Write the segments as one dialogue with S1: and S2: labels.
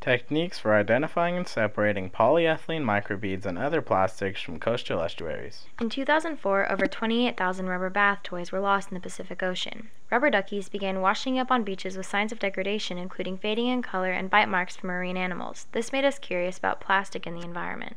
S1: Techniques for identifying and separating polyethylene microbeads and other plastics from coastal estuaries.
S2: In 2004, over 28,000 rubber bath toys were lost in the Pacific Ocean. Rubber duckies began washing up on beaches with signs of degradation, including fading in color and bite marks from marine animals. This made us curious about plastic in the environment.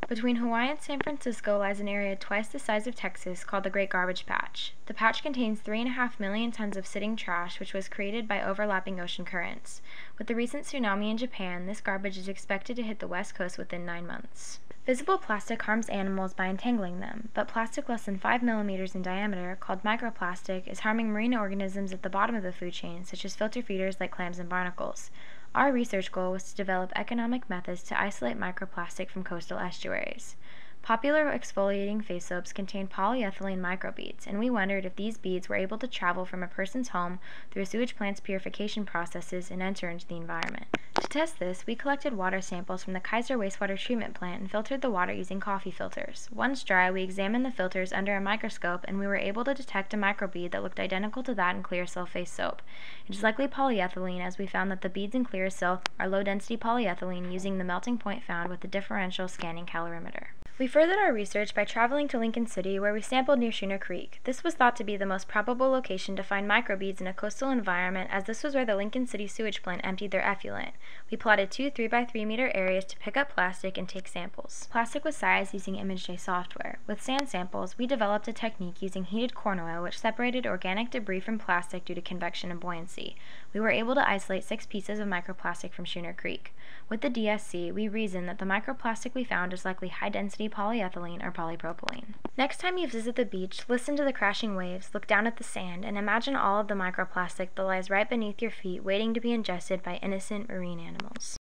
S2: Between Hawaii and San Francisco lies an area twice the size of Texas called the Great Garbage Patch. The patch contains 3.5 million tons of sitting trash, which was created by overlapping ocean currents. With the recent tsunami in Japan, this garbage is expected to hit the west coast within 9 months. Visible plastic harms animals by entangling them, but plastic less than 5 millimeters in diameter, called microplastic, is harming marine organisms at the bottom of the food chain, such as filter feeders like clams and barnacles. Our research goal was to develop economic methods to isolate microplastic from coastal estuaries. Popular exfoliating face soaps contain polyethylene microbeads, and we wondered if these beads were able to travel from a person's home through a sewage plant's purification processes and enter into the environment. To test this, we collected water samples from the Kaiser wastewater treatment plant and filtered the water using coffee filters. Once dry, we examined the filters under a microscope, and we were able to detect a microbead that looked identical to that in Clearasil face soap. It is likely polyethylene, as we found that the beads in Clearasil are low-density polyethylene using the melting point found with the differential scanning calorimeter. We furthered our research by traveling to Lincoln City, where we sampled near Schooner Creek. This was thought to be the most probable location to find microbeads in a coastal environment, as this was where the Lincoln City sewage plant emptied their effluent. We plotted 2 3x3 meter areas to pick up plastic and take samples. Plastic was sized using ImageJ software. With sand samples, we developed a technique using heated corn oil, which separated organic debris from plastic due to convection and buoyancy. We were able to isolate 6 pieces of microplastic from Schooner Creek. With the DSC, we reasoned that the microplastic we found is likely high-density polyethylene or polypropylene. Next time you visit the beach, listen to the crashing waves, look down at the sand, and imagine all of the microplastic that lies right beneath your feet waiting to be ingested by innocent marine animals.